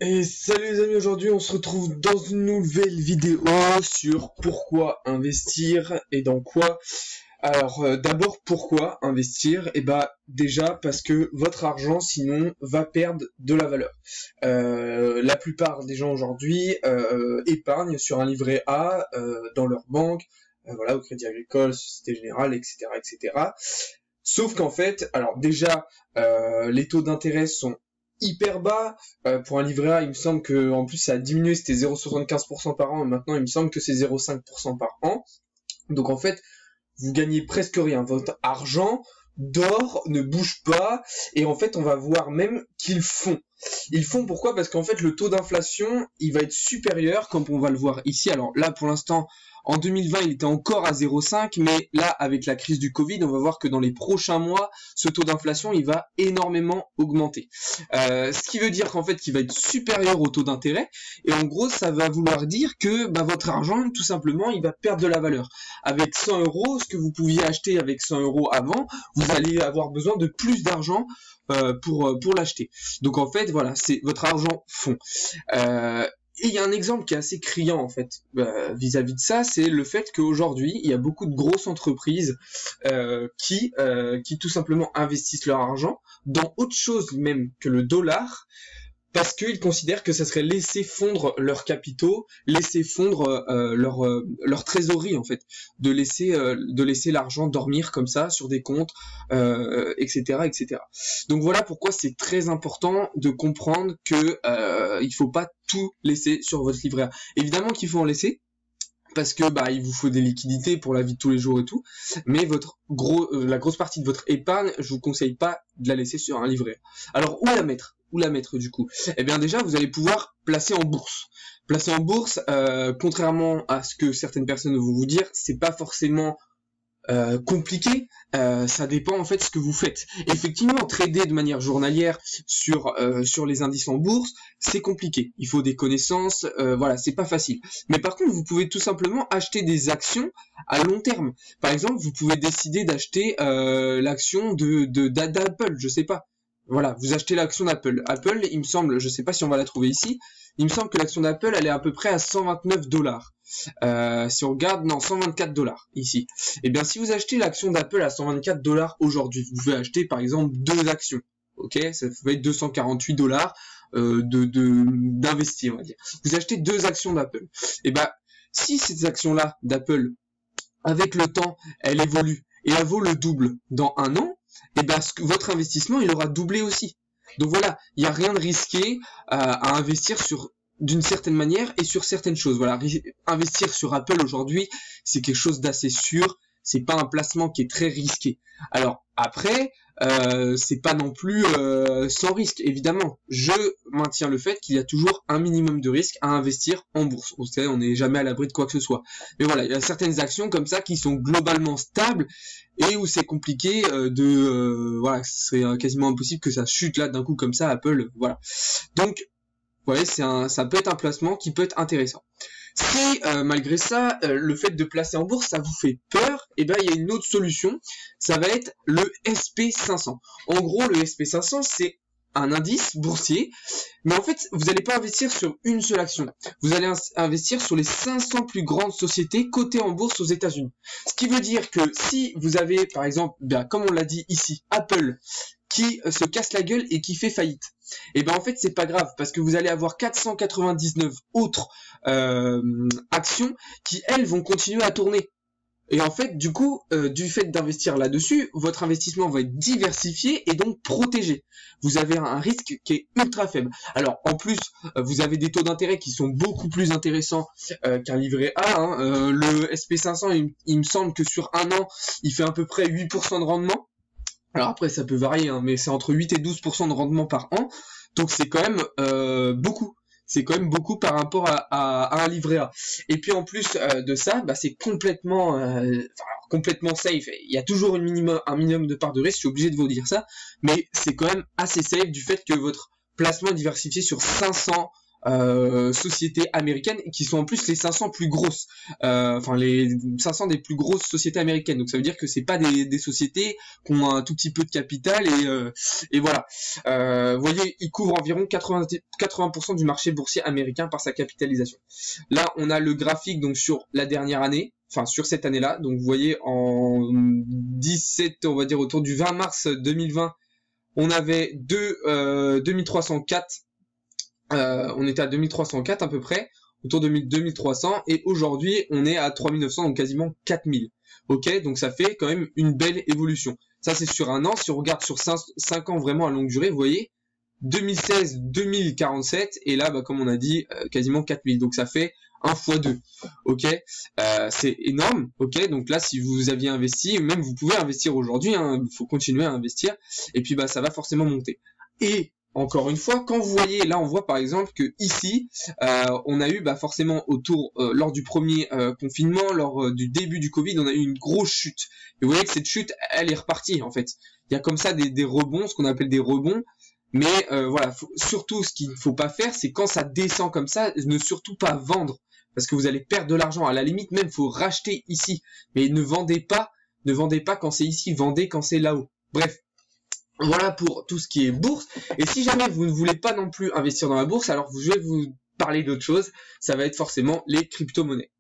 Et salut les amis, aujourd'hui on se retrouve dans une nouvelle vidéo sur pourquoi investir et dans quoi. Alors d'abord pourquoi investir? Et bah déjà parce que votre argent sinon va perdre de la valeur. La plupart des gens aujourd'hui épargnent sur un livret A dans leur banque, voilà, au Crédit Agricole, Société Générale, etc., etc. Sauf qu'en fait, alors déjà, les taux d'intérêt sont hyper bas. Pour un livret A, il me semble que en plus ça a diminué, c'était 0,75% par an, et maintenant il me semble que c'est 0,5% par an. Donc en fait, vous gagnez presque rien. Votre argent dort, ne bouge pas, et en fait on va voir même qu'ils font. Ils font pourquoi? Parce qu'en fait le taux d'inflation, il va être supérieur, comme on va le voir ici. Alors là pour l'instant, en 2020, il était encore à 0,5, mais là, avec la crise du Covid, on va voir que dans les prochains mois, ce taux d'inflation, il va énormément augmenter. Ce qui veut dire qu'en fait, qu'il va être supérieur au taux d'intérêt, et en gros, ça va vouloir dire que votre argent, tout simplement, il va perdre de la valeur. Avec 100 euros, ce que vous pouviez acheter avec 100 euros avant, vous allez avoir besoin de plus d'argent pour l'acheter. Donc en fait, voilà, c'est votre argent fond. Et il y a un exemple qui est assez criant en fait vis-à-vis de ça, c'est le fait qu'aujourd'hui il y a beaucoup de grosses entreprises qui tout simplement investissent leur argent dans autre chose même que le dollar, parce qu'ils considèrent que ça serait laisser fondre leurs capitaux, laisser fondre leur trésorerie en fait, de laisser l'argent dormir comme ça sur des comptes, etc., etc. Donc voilà pourquoi c'est très important de comprendre que il faut pas tout laisser sur votre livret A. Évidemment qu'il faut en laisser, parce que il vous faut des liquidités pour la vie de tous les jours et tout, mais la grosse partie de votre épargne, je vous conseille pas de la laisser sur un livret A. Alors où la mettre du coup? Eh bien déjà vous allez pouvoir placer en bourse. Placer en bourse, contrairement à ce que certaines personnes vont vous dire, c'est pas forcément compliqué, ça dépend en fait ce que vous faites. Effectivement, trader de manière journalière sur les indices en bourse, c'est compliqué. Il faut des connaissances, voilà, c'est pas facile. Mais par contre, vous pouvez tout simplement acheter des actions à long terme. Par exemple, vous pouvez décider d'acheter l'action d'Apple, je sais pas. Voilà, vous achetez l'action d'Apple. Apple, il me semble, je sais pas si on va la trouver ici, il me semble que l'action d'Apple, elle est à peu près à 129 dollars. Si on regarde, non, 124 dollars ici. Et bien, si vous achetez l'action d'Apple à 124 dollars aujourd'hui, vous pouvez acheter par exemple deux actions. Ok, ça va être 248 dollars d'investir, on va dire. Vous achetez deux actions d'Apple. Et ben, si ces actions-là d'Apple, avec le temps, elles évoluent et elles vaut le double dans un an, et ben votre investissement il aura doublé aussi. Donc voilà, il n'y a rien de risqué à investir d'une certaine manière et sur certaines choses. Voilà, investir sur Apple aujourd'hui, c'est quelque chose d'assez sûr. C'est pas un placement qui est très risqué. Alors après, c'est pas non plus sans risque. Évidemment, je maintiens le fait qu'il y a toujours un minimum de risque à investir en bourse. Vous savez, on n'est jamais à l'abri de quoi que ce soit. Mais voilà, il y a certaines actions comme ça qui sont globalement stables et où c'est compliqué voilà, ce serait quasiment impossible que ça chute là d'un coup comme ça, Apple. Voilà. Donc ouais, ça peut être un placement qui peut être intéressant. Si malgré ça, le fait de placer en bourse, ça vous fait peur, et ben il y a une autre solution, ça va être le SP500. En gros, le SP500, c'est un indice boursier, mais en fait, vous n'allez pas investir sur une seule action. Vous allez investir sur les 500 plus grandes sociétés cotées en bourse aux États-Unis. Ce qui veut dire que si vous avez, par exemple, comme on l'a dit ici, Apple, qui se casse la gueule et qui fait faillite, et ben en fait c'est pas grave, parce que vous allez avoir 499 autres actions qui elles vont continuer à tourner. Et en fait du coup du fait d'investir là-dessus, votre investissement va être diversifié et donc protégé. Vous avez un risque qui est ultra faible. Alors en plus vous avez des taux d'intérêt qui sont beaucoup plus intéressants qu'un livret A, hein. Le SP500 il me semble que sur un an il fait à peu près 8% de rendement. Alors après ça peut varier, hein, mais c'est entre 8 et 12% de rendement par an, donc c'est quand même beaucoup. C'est quand même beaucoup par rapport à un livret A. Et puis en plus de ça, c'est complètement safe. Il y a toujours un minimum de part de risque, je suis obligé de vous dire ça, mais c'est quand même assez safe du fait que votre placement est diversifié sur 500 sociétés américaines qui sont en plus les 500 plus grosses, enfin les 500 des plus grosses sociétés américaines. Donc ça veut dire que c'est pas des sociétés qui ont un tout petit peu de capital et voilà. Vous voyez, il couvre environ 80% du marché boursier américain par sa capitalisation. Là, on a le graphique donc sur la dernière année. Enfin, sur cette année-là. Donc, vous voyez, on va dire autour du 20 mars 2020, on avait 2304. On était à 2304 à peu près, autour de 2300. Et aujourd'hui, on est à 3900, donc quasiment 4000. Ok, donc ça fait quand même une belle évolution. Ça, c'est sur un an. Si on regarde sur 5 ans vraiment à longue durée, vous voyez, 2016, 2047. Et là, comme on a dit, quasiment 4000. Donc, ça fait 1 x 2, ok, c'est énorme, ok, donc là si vous aviez investi, même vous pouvez investir aujourd'hui, hein, il faut continuer à investir, et puis ça va forcément monter. Et encore une fois, quand vous voyez, là on voit par exemple que ici, on a eu forcément lors du premier confinement, lors du début du Covid, on a eu une grosse chute, et vous voyez que cette chute, elle est repartie en fait, il y a comme ça des rebonds, ce qu'on appelle des rebonds. Mais voilà, surtout ce qu'il ne faut pas faire, c'est quand ça descend comme ça, ne surtout pas vendre, parce que vous allez perdre de l'argent. À la limite, même, faut racheter ici, mais ne vendez pas quand c'est ici, vendez quand c'est là-haut. Bref, voilà pour tout ce qui est bourse. Et si jamais vous ne voulez pas non plus investir dans la bourse, alors je vais vous parler d'autre chose. Ça va être forcément les crypto-monnaies.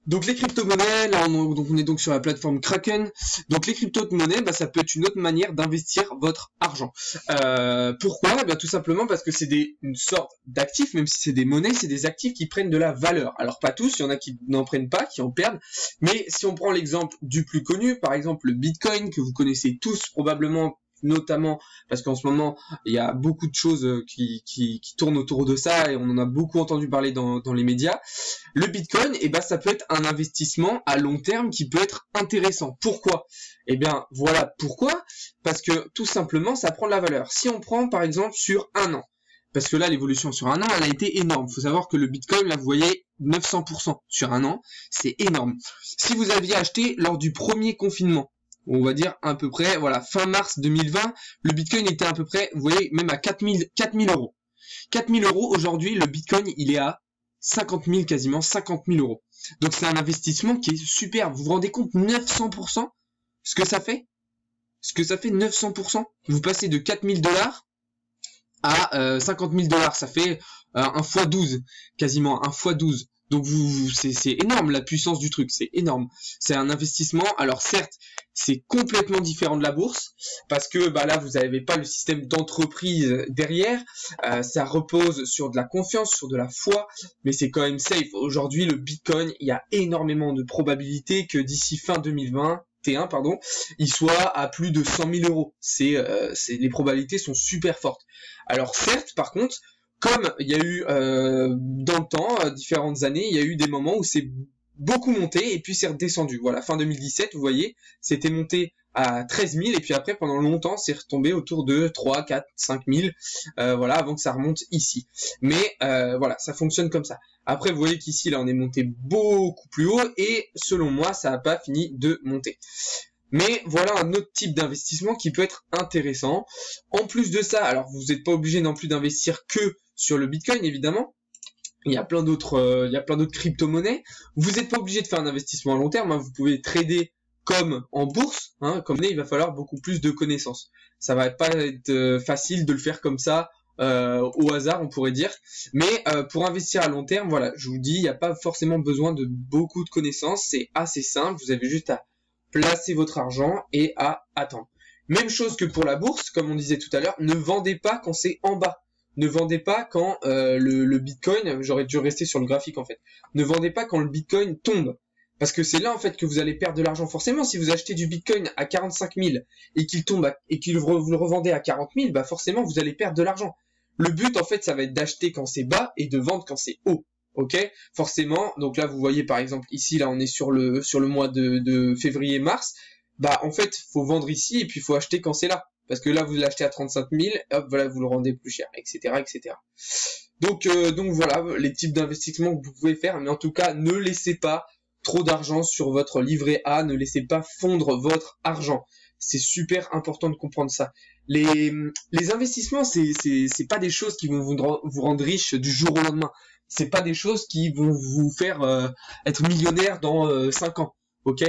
Donc les crypto-monnaies, là on est donc sur la plateforme Kraken. Donc les crypto-monnaies, ça peut être une autre manière d'investir votre argent. Pourquoi ? Tout simplement parce que c'est une sorte d'actifs, même si c'est des monnaies, c'est des actifs qui prennent de la valeur. Alors pas tous, il y en a qui n'en prennent pas, qui en perdent. Mais si on prend l'exemple du plus connu, par exemple le Bitcoin, que vous connaissez tous probablement, notamment parce qu'en ce moment il y a beaucoup de choses qui tournent autour de ça et on en a beaucoup entendu parler dans les médias. Le Bitcoin, ça peut être un investissement à long terme qui peut être intéressant. Pourquoi ? Voilà pourquoi, parce que tout simplement ça prend de la valeur. Si on prend par exemple sur un an, parce que là l'évolution sur un an elle a été énorme. Il faut savoir que le Bitcoin, là vous voyez 900% sur un an, c'est énorme. Si vous aviez acheté lors du premier confinement, on va dire à peu près, voilà, fin mars 2020, le Bitcoin était à peu près, vous voyez, même à 4000 euros. 4000 euros, aujourd'hui, le Bitcoin, il est à 50 000, quasiment 50 000 euros. Donc c'est un investissement qui est super. Vous vous rendez compte, 900%, ce que ça fait ? Ce que ça fait 900%. Vous passez de 4000 $ à 50 000 $. Ça fait un x12, quasiment un x12. Donc c'est énorme la puissance du truc, c'est énorme. C'est un investissement. Alors certes, c'est complètement différent de la bourse parce que là vous n'avez pas le système d'entreprise derrière. Ça repose sur de la confiance, sur de la foi, mais c'est quand même safe. Aujourd'hui, le Bitcoin, il y a énormément de probabilités que d'ici fin 2021, il soit à plus de 100 000 euros. Les probabilités sont super fortes. Alors certes, par contre, comme il y a eu dans le temps, différentes années, il y a eu des moments où c'est beaucoup monté et puis c'est redescendu. Voilà, fin 2017, vous voyez, c'était monté à 13 000 et puis après pendant longtemps c'est retombé autour de 3, 4, 5 000, voilà, avant que ça remonte ici. Mais voilà, ça fonctionne comme ça. Après vous voyez qu'ici là on est monté beaucoup plus haut et selon moi ça n'a pas fini de monter. Mais voilà un autre type d'investissement qui peut être intéressant. En plus de ça, alors vous n'êtes pas obligé non plus d'investir que sur le Bitcoin évidemment. Il y a plein d'autres crypto-monnaies. Vous n'êtes pas obligé de faire un investissement à long terme, hein. Vous pouvez trader comme en bourse, hein. Comme il va falloir beaucoup plus de connaissances. Ça va pas être facile de le faire comme ça au hasard, on pourrait dire. Mais pour investir à long terme, voilà, je vous dis, il n'y a pas forcément besoin de beaucoup de connaissances. C'est assez simple. Vous avez juste à placer votre argent et à attendre. Même chose que pour la bourse, comme on disait tout à l'heure, ne vendez pas quand c'est en bas. Ne vendez pas quand le Bitcoin, j'aurais dû rester sur le graphique en fait, ne vendez pas quand le Bitcoin tombe. Parce que c'est là en fait que vous allez perdre de l'argent. Forcément, si vous achetez du Bitcoin à 45 000 et qu'il tombe et que vous le revendez à 40 000, forcément vous allez perdre de l'argent. Le but en fait, ça va être d'acheter quand c'est bas et de vendre quand c'est haut. Ok, forcément. Donc là, vous voyez par exemple ici, là on est sur le mois de février-mars. En fait, faut vendre ici et puis faut acheter quand c'est là. Parce que là, vous l'achetez à 35 000, hop, voilà, vous le rendez plus cher, etc., etc. Donc voilà, les types d'investissements que vous pouvez faire. Mais en tout cas, ne laissez pas trop d'argent sur votre livret A. Ne laissez pas fondre votre argent. C'est super important de comprendre ça. Les investissements, c'est pas des choses qui vont vous rendre riche du jour au lendemain. C'est pas des choses qui vont vous faire être millionnaire dans 5 ans. Ok,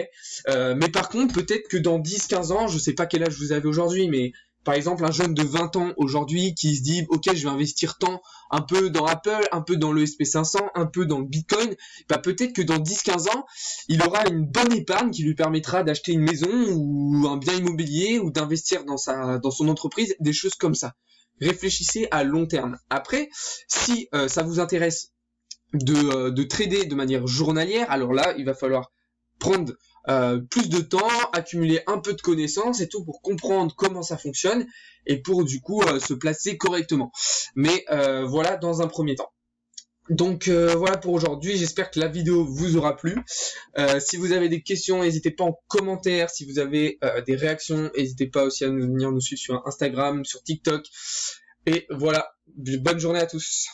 mais par contre, peut-être que dans 10-15 ans, je sais pas quel âge vous avez aujourd'hui, mais par exemple, un jeune de 20 ans aujourd'hui qui se dit, ok, je vais investir tant, un peu dans Apple, un peu dans le SP500, un peu dans le Bitcoin, bah peut-être que dans 10-15 ans, il aura une bonne épargne qui lui permettra d'acheter une maison ou un bien immobilier ou d'investir dans son entreprise, des choses comme ça. Réfléchissez à long terme. Après, si ça vous intéresse de trader de manière journalière, alors là, il va falloir prendre plus de temps, accumuler un peu de connaissances et tout pour comprendre comment ça fonctionne et pour du coup se placer correctement. Mais voilà dans un premier temps. Donc voilà pour aujourd'hui, j'espère que la vidéo vous aura plu. Si vous avez des questions, n'hésitez pas en commentaire. Si vous avez des réactions, n'hésitez pas aussi à venir nous suivre sur Instagram, sur TikTok. Et voilà, bonne journée à tous.